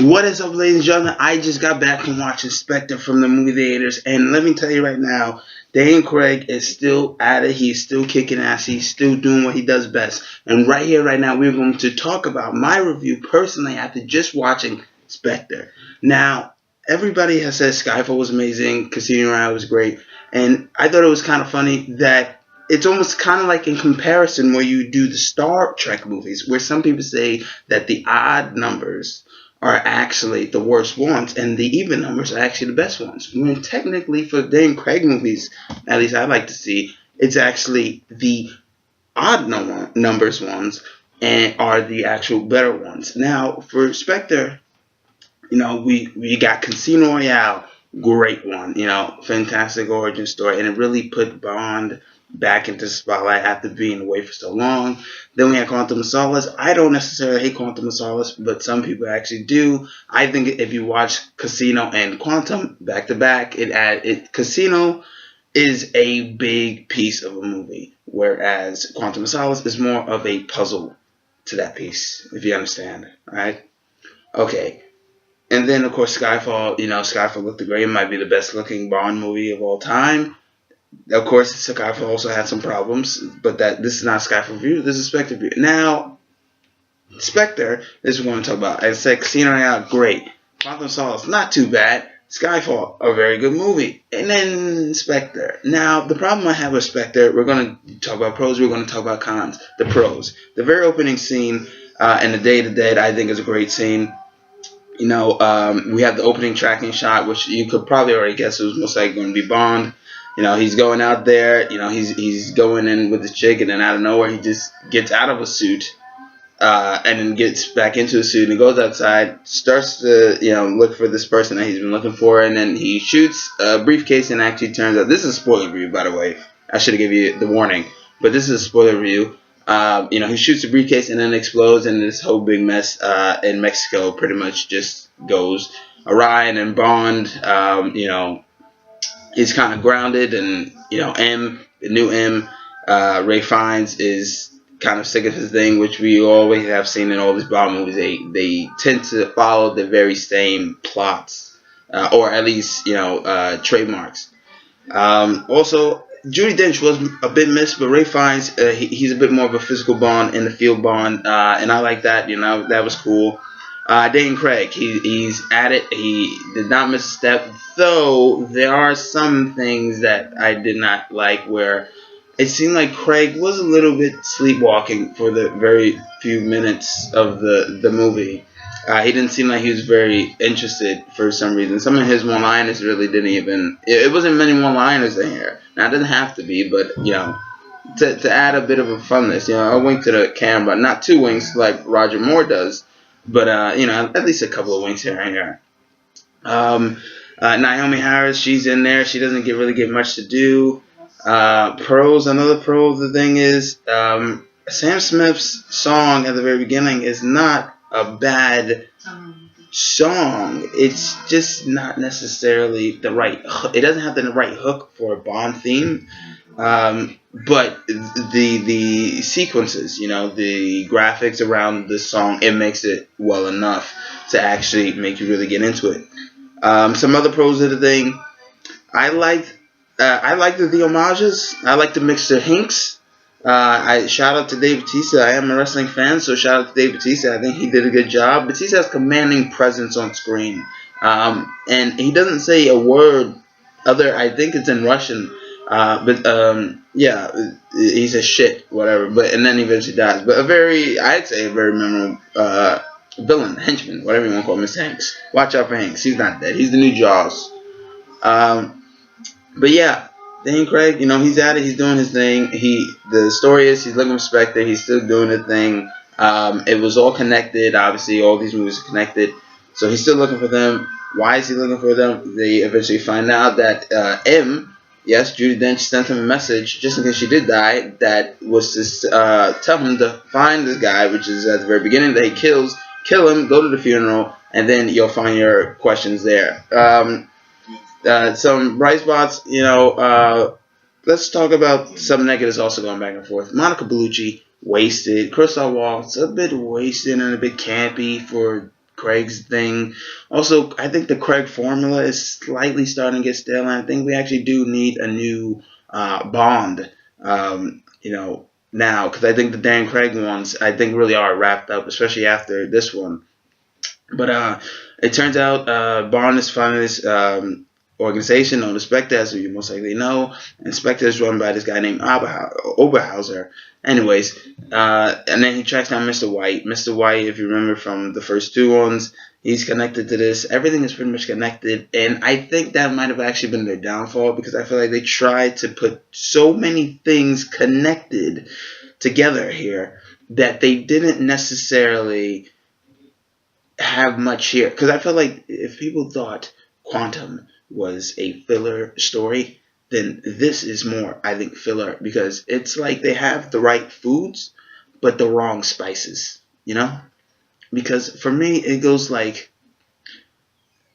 What is up, ladies and gentlemen? I just got back from watching Spectre from the movie theaters, and let me tell you right now, Daniel Craig is still at it. He's still kicking ass. He's still doing what he does best. And right here, right now, we're going to talk about my review personally after just watching Spectre. Now, everybody has said Skyfall was amazing, Casino Royale was great, and I thought it was kind of funny that it's almost kind of like in comparison where you do the Star Trek movies, where some people say that the odd numbers are actually the worst ones, and the even numbers are actually the best ones. When technically, for Daniel Craig movies, at least I like to see, it's actually the odd numbers ones and are the actual better ones. Now, for Spectre, we got Casino Royale, great one, fantastic origin story, and it really put Bond back into the spotlight after being away for so long. Then we had Quantum of Solace. I don't necessarily hate Quantum of Solace, but some people actually do. I think if you watch Casino and Quantum back to back, Casino is a big piece of a movie, whereas Quantum of Solace is more of a puzzle to that piece, if you understand, right? Okay. And then, of course, Skyfall. Skyfall looked great. It might be the best looking Bond movie of all time. Of course, Skyfall also had some problems, but this is not a Skyfall review. This is a Spectre review. Now, Spectre, this is what we're going to talk about. I said Casino Royale, great. Quantum of Solace, not too bad. Skyfall, a very good movie. And then Spectre. Now, the problem I have with Spectre, we're going to talk about pros, we're going to talk about cons. The pros. The very opening scene in The Day of the Dead, I think, is a great scene. We have the opening tracking shot, which you could probably already guess it was most likely going to be Bond. He's going out there, he's going in with his chick, and then out of nowhere, he just gets out of a suit, and then gets back into a suit, and goes outside, starts to, look for this person that he's been looking for, and then he shoots a briefcase, and actually turns out, this is a spoiler review, by the way, I should have given you the warning, but this is a spoiler review. He shoots a briefcase, and then explodes, and this whole big mess, in Mexico pretty much just goes awry, and then Bond, he's kind of grounded, and the new M, Ray Fiennes, is kind of sick of his thing, which we always have seen in all these Bond movies. They tend to follow the very same plots, or at least trademarks. Also, Judi Dench was a bit missed, but Ray Fiennes, he's a bit more of a physical Bond and the field Bond, and I like that. That was cool. Daniel Craig, he's at it. He did not miss a step, though there are some things that I did not like where it seemed like Craig was a little bit sleepwalking for the very few minutes of the movie. He didn't seem like he was very interested for some reason. Some of his one-liners really didn't even... It wasn't many one-liners in here. Now, it doesn't have to be, but, to add a bit of a funness, I wink to the camera. Not two winks like Roger Moore does, but, at least a couple of winks here and here. Naomi Harris, she's in there. She doesn't really get much to do. Pros, another pro of the thing is, Sam Smith's song at the very beginning is not a bad song. It's just not necessarily the right hook. It doesn't have the right hook for a Bond theme. But the sequences, the graphics around the song, it makes it well enough to actually make you really get into it. Some other pros of the thing, I liked the homages. I like the Mr. Hinks. I shout out to Dave Bautista. I am a wrestling fan, so shout out to Dave Bautista. I think he did a good job. Bautista has commanding presence on screen, and he doesn't say a word other. I think it's in Russian, yeah, he says shit, whatever. And then he eventually dies. But I'd say a very memorable villain, henchman, whatever you want to call him, Mr. Hanks. Watch out for Hanks. He's not dead. He's the new Jaws. But yeah. Daniel Craig, he's at it. He's doing his thing. The story is he's looking for Spectre. He's still doing the thing. It was all connected. Obviously, all these movies are connected. So he's still looking for them. Why is he looking for them? They eventually find out that Judi Dench sent him a message, just in case she did die, that was to tell him to find this guy, which is at the very beginning, that he kill him, go to the funeral, and then you'll find your questions there. Some bright spots, let's talk about some negatives also going back and forth. Monica Bellucci, wasted. Christoph Waltz, a bit wasted and a bit campy for Craig's thing. Also, I think the Craig formula is slightly starting to get stale, and I think we actually do need a new Bond. Now, because I think the Dan Craig ones, I think really are wrapped up, especially after this one. But it turns out Bond is funding this organization known as Spectre, as you most likely know, and Spectre is run by this guy named Oberhauser. Anyways, and then he tracks down Mr. White. Mr. White, if you remember from the first two ones, he's connected to this. Everything is pretty much connected, and I think that might have actually been their downfall because I feel like they tried to put so many things connected together here that they didn't necessarily have much here. Because I feel like if people thought Quantum was a filler story, then this is more, I think, filler because it's like they have the right foods but the wrong spices, you know? Because for me, it goes like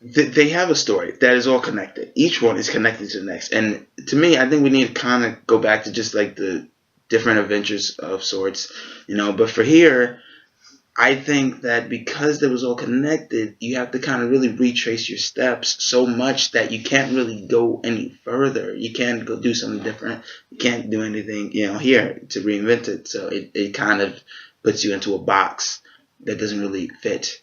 they have a story that is all connected. Each one is connected to the next. And to me, I think we need to kind of go back to just like the different adventures of sorts, you know? But for here, I think that because it was all connected, you have to kind of really retrace your steps so much that you can't really go any further. You can't go do something different. You can't do anything, here to reinvent it. So it kind of puts you into a box that doesn't really fit,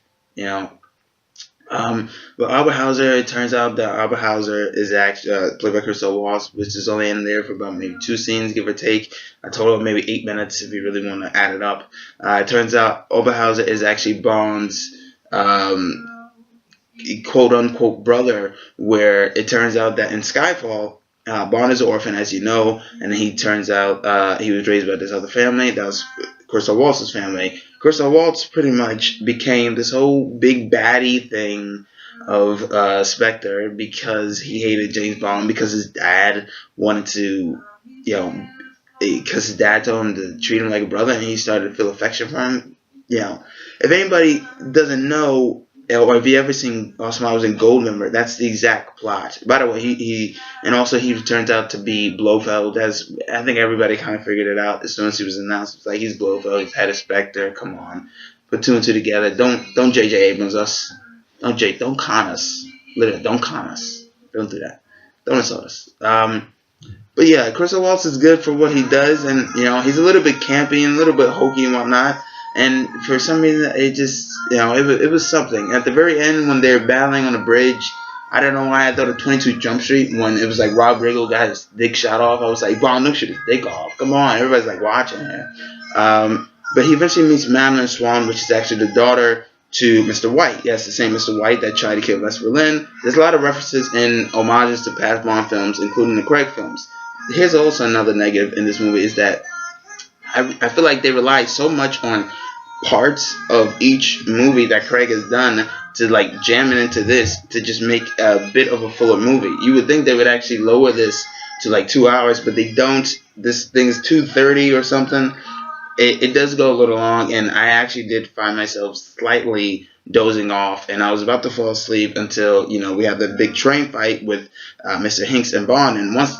But Oberhauser, it turns out that Oberhauser is actually played by Christoph Waltz, which is only in there for about maybe 2 scenes, give or take. A total of maybe 8 minutes if you really want to add it up. It turns out Oberhauser is actually Bond's quote-unquote brother, where it turns out that in Skyfall, Bond is an orphan, as you know, and he turns out he was raised by this other family. That was Christoph Waltz's family. Christoph Waltz pretty much became this whole big baddie thing of Spectre because he hated James Bond because his dad wanted to, because his dad told him to treat him like a brother and he started to feel affection for him. If anybody doesn't know, or if you ever seen Austin Powers in Goldmember, that's the exact plot. By the way, he turns out to be Blofeld. As I think everybody kind of figured it out as soon as he was announced. It's like he's Blofeld. He's head of Spectre. Come on, put 2 and 2 together. Don't J.J. Abrams us. Don't con us. Literally, don't con us. Don't do that. Don't insult us. But yeah, Christoph Waltz is good for what he does, and he's a little bit campy and a little bit hokey and whatnot. And for some reason, it just, it was something. At the very end, when they're battling on a bridge, I don't know why I thought of 22 Jump Street when it was like Rob Riggle got his dick shot off. I was like, Bond, don't shoot his dick off. Come on. Everybody's like watching here. But he eventually meets Madeline Swan, which is actually the daughter to Mr. White. Yes, the same Mr. White that tried to kill Les Berlin. There's a lot of references and homages to past Bond films, including the Craig films. Here's also another negative in this movie is that I feel like they rely so much on parts of each movie that Craig has done to like jam it into this to just make a bit of a fuller movie. You would think they would actually lower this to like 2 hours, but they don't. This thing is 2:30 or something. It does go a little long, and I actually did find myself slightly dozing off, and I was about to fall asleep until we have the big train fight with Mr. Hanks and Bond, and once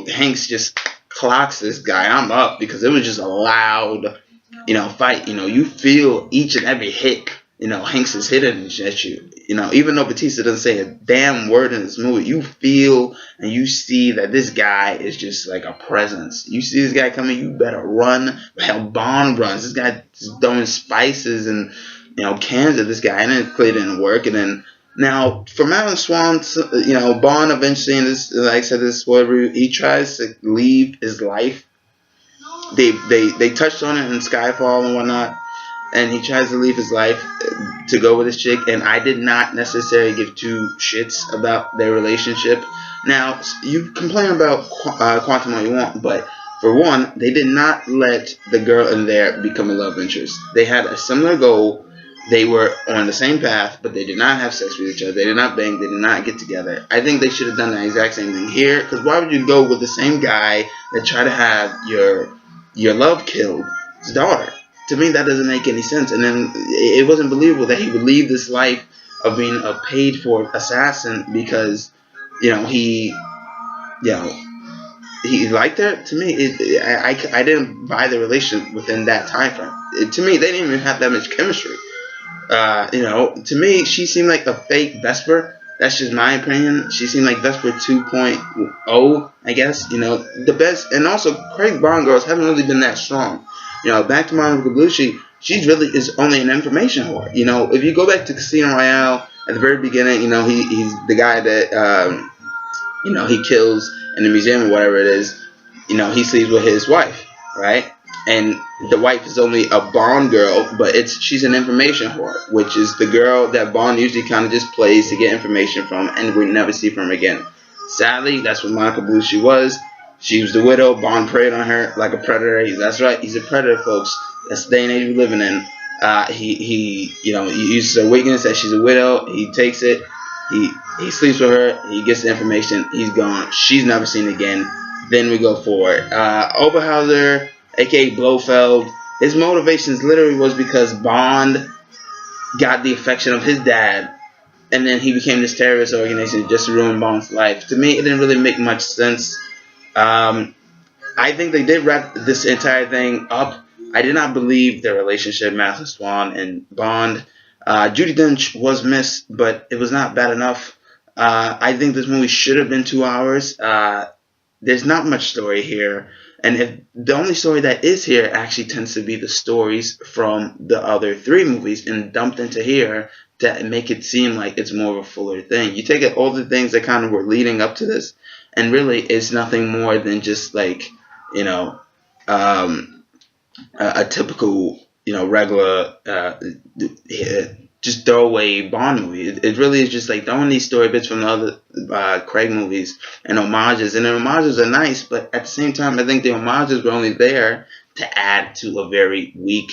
Hanks just clocks this guy, I'm up because it was just a loud fight. You feel each and every hit, Hanks is hitting at you. Even though Batista doesn't say a damn word in this movie, you feel and you see that this guy is just like a presence. You see this guy coming, you better run. Hell, Bond runs. This guy is throwing spices and, cans at this guy, and it clearly didn't work. And then, now, for Madeline Swan, Bond eventually, in this, like I said, this spoiler, he tries to leave his life. They touched on it in Skyfall and whatnot, and he tries to leave his life to go with this chick, and I did not necessarily give 2 shits about their relationship. Now, you complain about Quantum all you want, but for one, they did not let the girl in there become a love interest. They had a similar goal. They were on the same path, but they did not have sex with each other. They did not bang. They did not get together. I think they should have done the exact same thing here, because why would you go with the same guy that tried to have your love killed, his daughter? To me, that doesn't make any sense. And then it wasn't believable that he would leave this life of being a paid-for assassin because, he liked her. To me, I didn't buy the relationship within that time frame. To me, they didn't even have that much chemistry. To me, she seemed like a fake Vesper. That's just my opinion. She seemed like Vesper 2.0, I guess. The best, and also Craig Bond girls haven't really been that strong. Back to Monica Bellucci, she really is only an information whore. If you go back to Casino Royale at the very beginning, he's the guy that he kills in the museum or whatever it is. He sleeps with his wife, right? And the wife is only a Bond girl, but she's an information whore, which is the girl that Bond usually kind of just plays to get information from, and we never see from her again. Sadly, that's what Monica Bellucci was. She was the widow. Bond preyed on her like a predator. That's right, he's a predator, folks. That's the day and age we're living in. He uses her weakness that she's a widow. He takes it. He sleeps with her. He gets the information. He's gone. She's never seen again. Then we go forward. Oberhauser, aka Blofeld, his motivations literally was because Bond got the affection of his dad, and then he became this terrorist organization just to ruin Bond's life. To me, it didn't really make much sense. I think they did wrap this entire thing up. I did not believe their relationship, Master Swan and Bond. Judi Dench was missed, but it was not bad enough. I think this movie should have been 2 hours. There's not much story here. And if the only story that is here actually tends to be the stories from the other 3 movies and dumped into here to make it seem like it's more of a fuller thing. You take all the things that kind of were leading up to this, and really it's nothing more than just like, a typical, regular, just throwaway Bond movie. It really is just like throwing these story bits from the other Craig movies and homages. And the homages are nice, but at the same time, I think the homages were only there to add to a very weak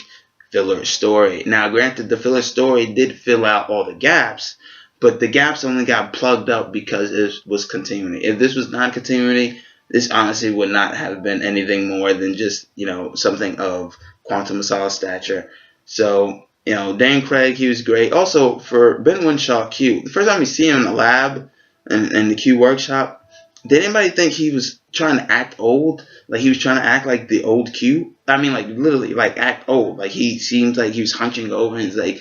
filler story. Now, granted, the filler story did fill out all the gaps, but the gaps only got plugged up because it was continuity. If this was not continuity, this honestly would not have been anything more than just, something of Quantum of Solace stature. So, Dan Craig, he was great. Also, for Ben Whishaw Q, the first time we see him in the lab, in the Q workshop, did anybody think he was trying to act old? Like he was trying to act like the old Q? I mean, like literally, like act old. Like he seems like he was hunching over and he's like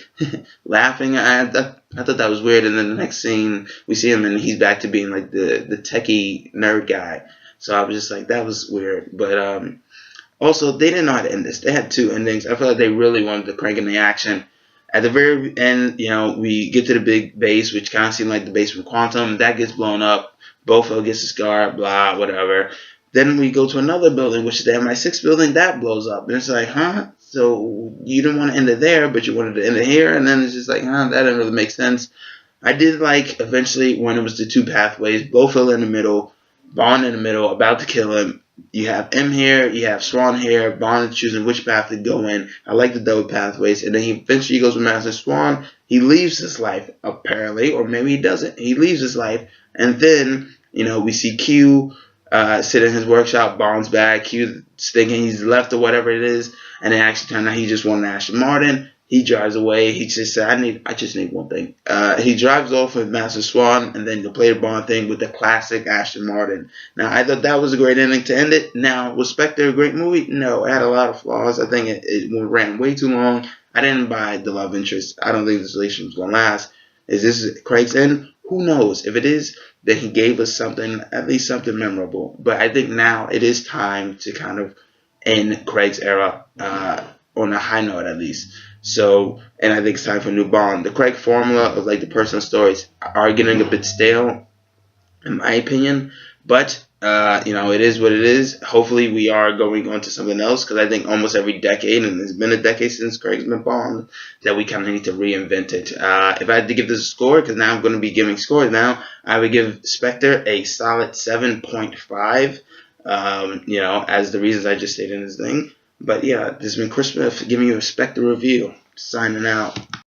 laughing. I thought that was weird. And then the next scene, we see him and he's back to being like the techie nerd guy. So I was just like, that was weird. But also, they didn't know how to end this. They had 2 endings. I feel like they really wanted to crank in the action. At the very end, we get to the big base, which kind of seemed like the base from Quantum. That gets blown up. Blofeld gets a scar, blah, whatever. Then we go to another building, which is the MI6 building. That blows up. And it's like, huh? So you didn't want to end it there, but you wanted to end it here? And then it's just like, huh? That didn't really make sense. I did like, eventually, when it was the 2 pathways, Blofeld in the middle, Bond in the middle, about to kill him. You have M here, you have Swan here, Bond is choosing which path to go in. I like the double pathways. And then he eventually goes with Master Swan. He leaves this life, apparently, or maybe he doesn't. He leaves this life. And then, we see Q sit in his workshop, Bond's back, Q's thinking he's left or whatever it is. And then actually turned out he just wanted Aston Martin. He drives away. He just said, I just need one thing. He drives off with Master Swan, and then the play the Bond thing with the classic Aston Martin. Now, I thought that was a great ending to end it. Now, was Spectre a great movie? No, it had a lot of flaws. I think it ran way too long. I didn't buy the love interest. I don't think this relationship was going to last. Is this Craig's end? Who knows? If it is, then he gave us something, at least something memorable. But I think now it is time to kind of end Craig's era on a high note, at least. So, and I think it's time for a new Bond. The Craig formula of like the personal stories are getting a bit stale, in my opinion. But, it is what it is. Hopefully we are going on to something else, because I think almost every decade, and it's been a decade since Craig's been Bond, that we kind of need to reinvent it. If I had to give this a score, because now I'm going to be giving scores now, I would give Spectre a solid 7.5, as the reasons I just stated in this thing. But yeah, this has been Chris Smith giving you a Spectre review. Signing out.